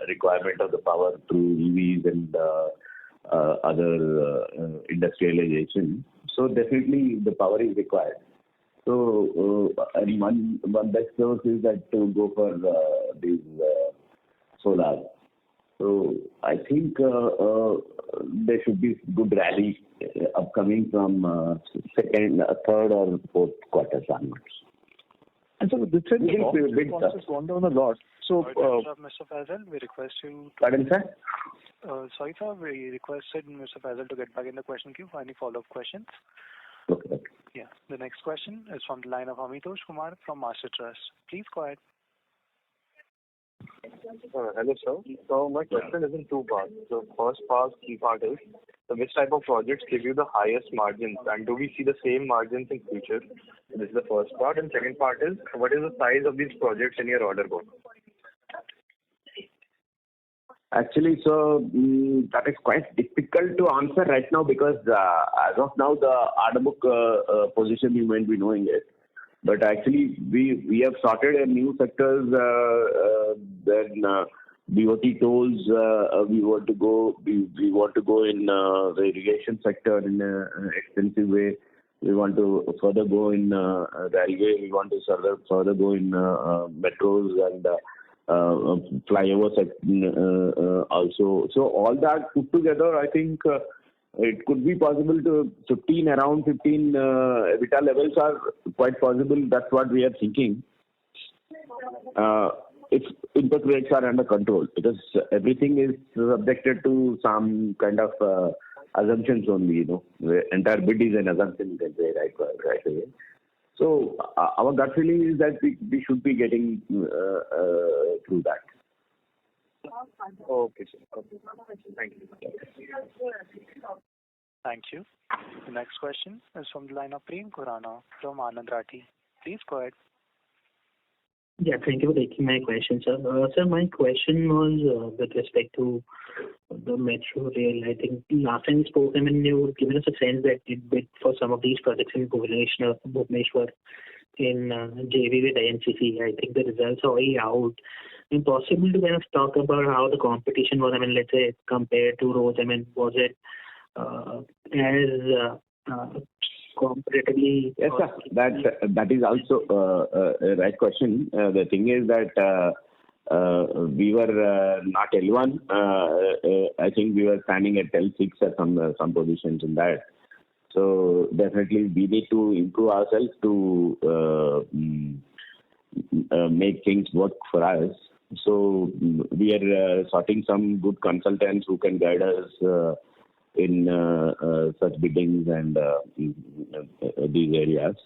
requirement of the power through EVs and other industrialization. So definitely the power is required. So and one best source is that to go for these solar. So I think there should be good rally upcoming from second, third, or fourth quarters onwards. And so this cost has gone down a lot. So, Mr. Faisal, we request you. Pardon, sir? Sorry, sir. We requested Mr. Faisal to get back in the question queue for any follow-up questions. Okay. Yeah. The next question is from the line of Amitosh Kumar from Master Trust. Please go ahead. Hello, sir. So my question is in 2 parts. The first key part is, so which type of projects give you the highest margins, and do we see the same margins in future? This is the first part. And second part is, what is the size of these projects in your order book? Actually, so that is quite difficult to answer right now because as of now the order book position you might be knowing it. But actually, we have started a new sectors. Then BOT tolls. We want to go. We want to go in the irrigation sector in an extensive way. We want to further go in railway. We want to further go in metros and flyover sector also. So all that put together, I think. It could be possible to around 15 EBITDA levels are quite possible. That's what we are thinking. If input rates are under control, because everything is subjected to some kind of assumptions only. The entire bid is an assumption, you can say right away. So our gut feeling is that we should be getting through that. Okay, sir. Okay. Thank you. Thank you. The next question is from the line of Prem Khurana from Anand Rathi. Please go ahead. Yeah, thank you for taking my question, sir. Sir, my question was with respect to the metro rail. I think last time we spoke, you were giving us a sense that you bid for some of these projects in Bhubaneswar in JV with INCC. I think the results are already out. Possible to kind of talk about how the competition was, let's say compared to roads, was it as comparatively? Yes, sir. That is also a right question. The thing is that we were not L1. I think we were standing at L6 at some positions in that. So definitely we need to improve ourselves to make things work for us. So we are sorting some good consultants who can guide us in such biddings and these areas.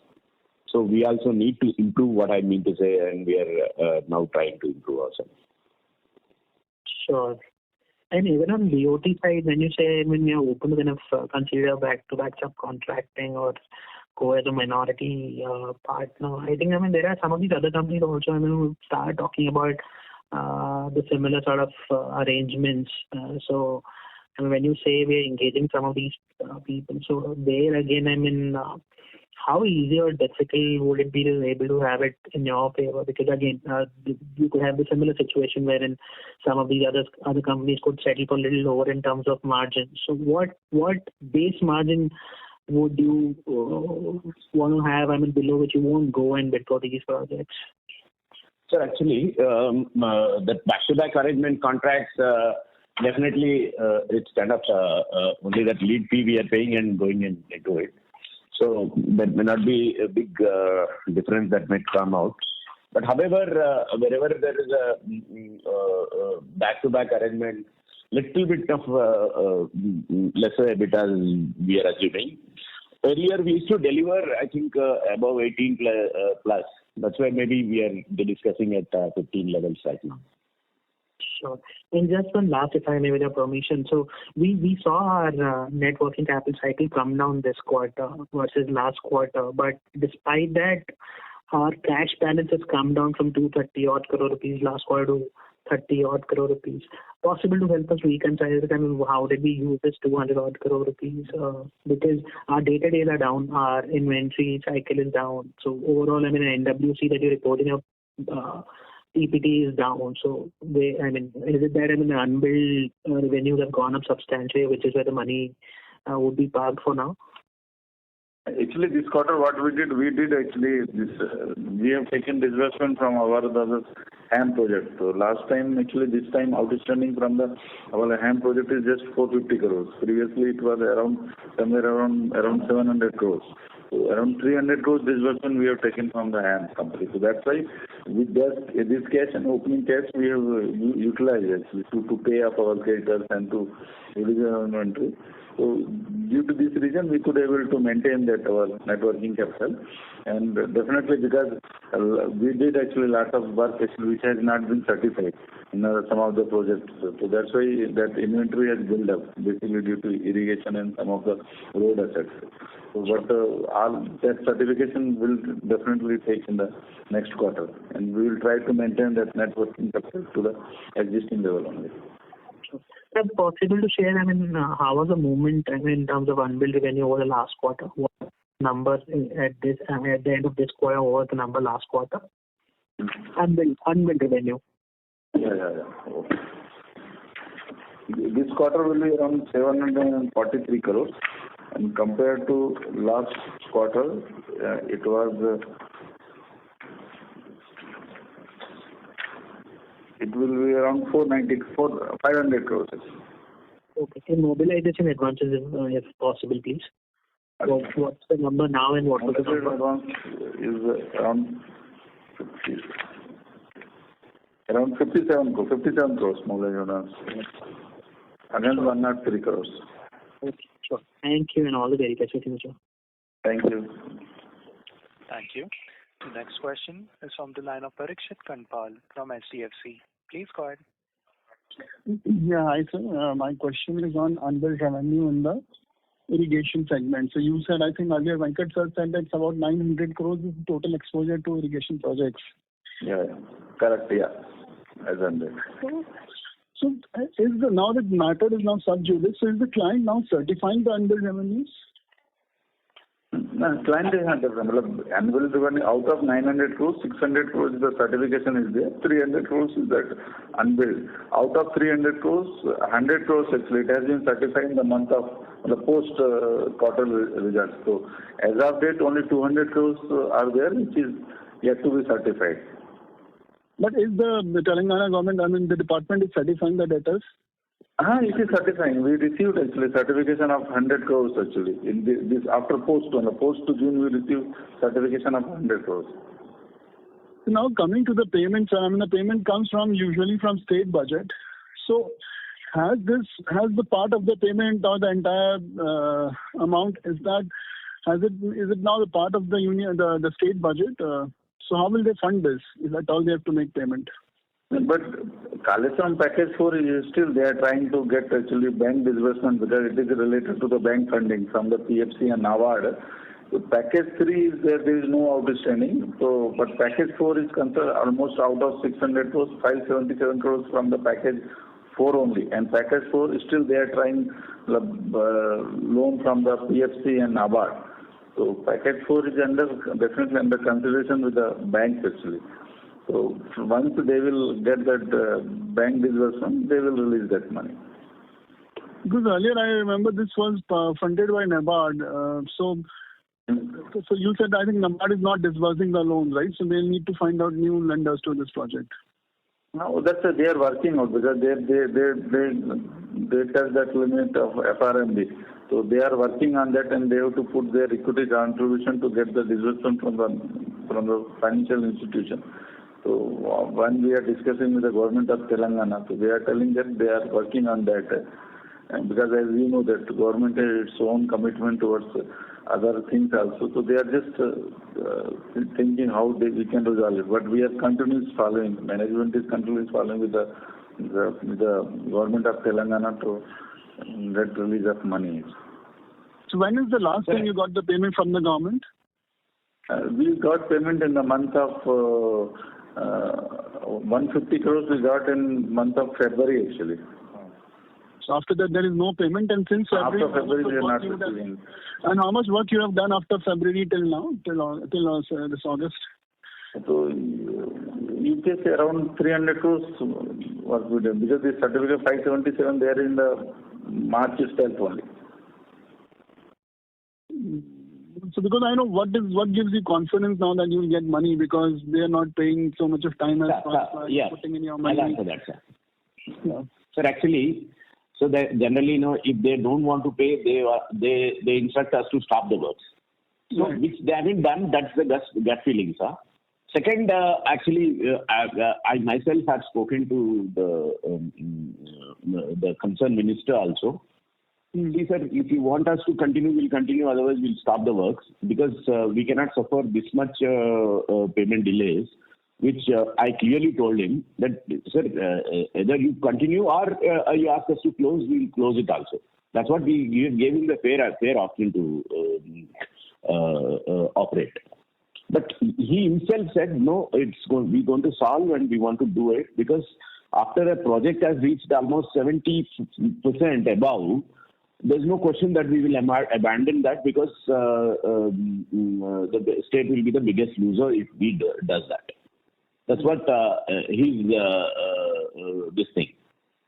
So we also need to improve, what I mean to say, and we are now trying to improve ourselves. Sure. And even on BOT side, when you say when you're open to kind of consider back-to-back subcontracting or go as a minority partner, I think there are some of these other companies also who start talking about the similar sort of arrangements. So when you say we're engaging some of these people, so there again, how easy or difficult would it be to be able to have it in your favor? Because again, you could have the similar situation wherein some of these other companies could settle for a little lower in terms of margin. So what base margin would you want to have, below which you won't go and bid for these projects? So actually, the back-to-back arrangement contracts, definitely it's kind of only that lead fee we are paying and going into it. So there may not be a big difference that might come out. But however, wherever there is a back-to-back arrangement, little bit of lesser EBITDA we are assuming. Earlier we used to deliver, I think, above 18 plus. That's why maybe we are discussing at 15 levels right now. Sure. And just one last, if I may, with your permission. So we saw our net working capital cycle come down this quarter versus last quarter. But despite that, our cash balance has come down from 230 odd crore rupees last quarter to 30 odd crore rupees. Possible to help us reconcile it? How did we use this 200 odd crore rupees? Because our data days are down, our inventory cycle is down. So overall, NWC that you're reporting of PPT is down. So is it that unbilled revenues have gone up substantially, which is where the money would be parked for now? Actually, this quarter, what we did actually this. We have taken disbursement from our HAM project. So last time, actually, this time outstanding from our HAM project is just 450 crores. Previously, it was somewhere around 700 crores. So around 300 crores disbursement we have taken from the HAM company. So that's why with this cash and opening cash we have utilized actually to pay up our creditors and to reduce our inventory. So due to this reason, we could able to maintain that our net working capital, and definitely because we did actually lot of work actually which has not been certified in some of the projects. So that's why that inventory has built up basically due to irrigation and some of the road assets. So but all that certification will definitely take in the next quarter, and we will try to maintain that net working capital to the existing level only. Is it possible to share, how was the movement in terms of unbilled revenue over the last quarter? What number at the end of this quarter over the number last quarter? Unbilled revenue. Yeah. Okay. This quarter will be around 743 crores, and compared to last quarter, it was. It will be around 500 crores. Okay. Can mobilization advances if possible, please? What's the number now and what was the number? Advance is around 57 crores mobilization advance. Again 103 crores. Okay, sure. Thank you and all the very best for future. Thank you. Thank you. The next question is from the line of Parikshit Kanpal from HDFC. Please go ahead. Yeah, hi sir. My question is on unbilled revenue in the irrigation segment. So you said, I think earlier Venkat sir said that it's about 900 crores is the total exposure to irrigation projects. Yeah. Correct, yeah. As under. So now that matter is now sub judice, so is the client now certifying the unbilled revenues? No, client is not unbilled revenue. Out of 900 crores, 600 crores the certification is there. 300 crores is that unbilled. Out of 300 crores, 100 crores actually it has been certified in the month of the post quarter results. So as of date, only 200 crores are there, which is yet to be certified. But is the Telangana government, the department is certifying the debtors? It is certifying. We received actually certification of 100 crores actually. In this after post on the post to June, we received certification of 100 crores. So now coming to the payments, the payment comes usually from state budget. So has the part of the payment or the entire amount is it now the part of the union, the state budget? So how will they fund this? Is that all they have to make payment? But Kaleshwaram package 4 is still they are trying to get actually bank disbursement because it is related to the bank funding from the PFC and NABARD. So package 3 is there is no outstanding. So but package 4 is concerned almost out of 600 crores, 577 crores from the package 4 only. And package 4 is still they are trying loan from the PFC and NABARD. So package 4 is definitely under consideration with the banks actually. So once they will get that bank disbursement, they will release that money. Because earlier I remember this was funded by NABARD. So you said I think NABARD is not disbursing the loans, right? So they'll need to find out new lenders to this project. No, that's they are working out because they touch that limit of FRMB. So they are working on that and they have to put their equity contribution to get the disbursement from the financial institution. So when we are discussing with the government of Telangana, so they are telling that they are working on that. And because as we know that the government has its own commitment towards other things also. So they are just thinking how we can resolve it. But we are continuously following, management is continuously following with the government of Telangana to get release of money. So when is the last time you got the payment from the government? We got payment in the month of 150 crores we got in month of February actually. So after that there is no payment and since February... After February we are not receiving. And how much work you have done after February till now, till this August? So you can say around 300 crores work we did because the certificate 577 there in the March itself only. So because I know what gives you confidence now that you will get money because they are not paying so much of time as putting in your money. I'll answer that, sir. Yeah. Sir, actually, so that generally, if they don't want to pay, they instruct us to stop the works. So which they haven't done, that's the gut feeling, sir. Second, actually, I myself have spoken to the concerned minister also. He said, if you want us to continue, we'll continue. Otherwise, we'll stop the works because we cannot suffer this much payment delays. Which I clearly told him that, sir, either you continue or you ask us to close, we'll close it also. That's what we gave him the fair option to operate. But he himself said, no, we're going to solve and we want to do it because after a project has reached almost 70% above, there's no question that we will abandon that because the state will be the biggest loser if we does that. That's what his this thing.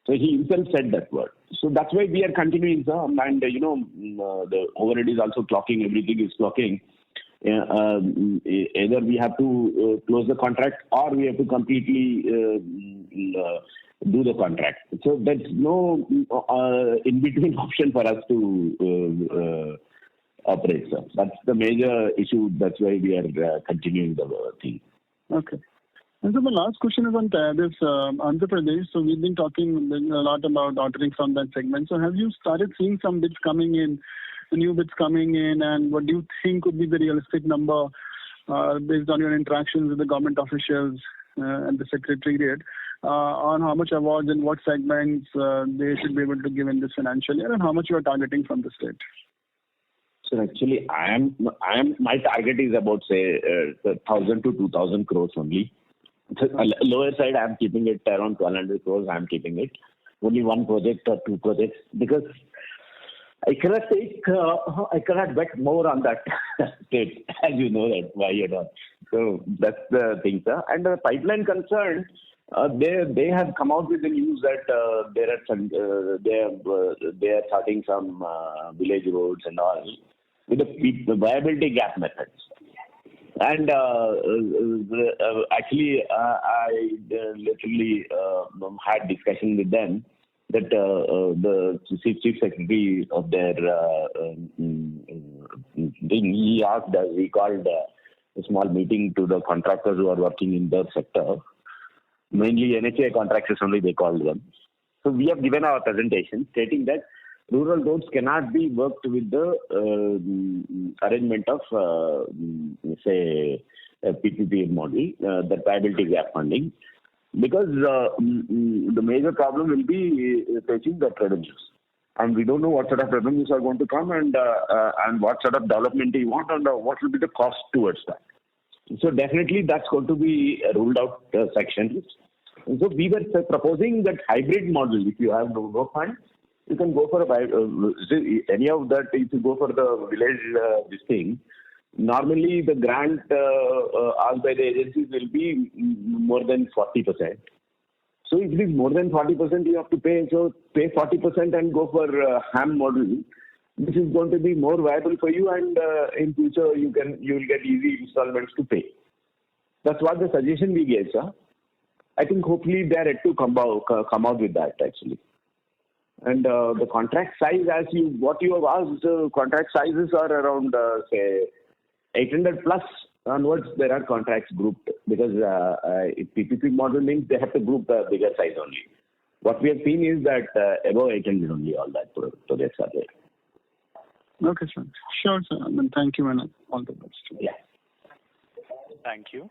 So he himself said that word. So that's why we are continuing, sir. And the overhead is also clocking. Everything is clocking. Either we have to close the contract or we have to completely do the contract. So there's no in-between option for us to operate, sir. That's the major issue. That's why we are continuing the thing. Okay. And so my last question is on this Andhra Pradesh. So we've been talking a lot about ordering from that segment. So have you started seeing some bids coming in, new bids coming in, and what do you think would be the realistic number based on your interactions with the government officials and the secretariat on how much awards and what segments they should be able to give in this financial year and how much you are targeting from the state? So actually, my target is about say 1,000 to 2,000 crores only. Lower side, I'm keeping it around 1,200 crores. I'm keeping it only one project or two projects because I cannot bet more on that state, as you know that why you don't. So that's the thing, sir. And the pipeline concerned, they have come out with the news that they are starting some village roads and all with the viability gap methods. And actually, I literally had discussion with them that the chief secretary of their thing, he asked us, we called a small meeting to the contractors who are working in their sector. Mainly NHA contractors only they called them. So we have given our presentation stating that rural roads cannot be worked with the arrangement of, say, a PPP model, the viability gap funding, because the major problem will be facing the revenues. And we don't know what sort of revenues are going to come and what sort of development you want and what will be the cost towards that. So definitely that's going to be ruled out sections. And so we were proposing that hybrid model. If you have no funds, you can go for any of that. If you go for the village this thing, normally the grant asked by the agencies will be more than 40%. So if it is more than 40%, you have to pay. So pay 40% and go for HAM model. This is going to be more viable for you, and in future you will get easy installments to pay. That's what the suggestion we gave, sir. I think hopefully they are yet to come out with that actually. And the contract size, what you have asked, contract sizes are around say 800 plus onwards. There are contracts grouped because if PPP model means they have to group the bigger size only. What we have seen is that above 800 only all that projects are there. Okay, sir. Sure, sir. Thank you and all the best. Yeah. Thank you.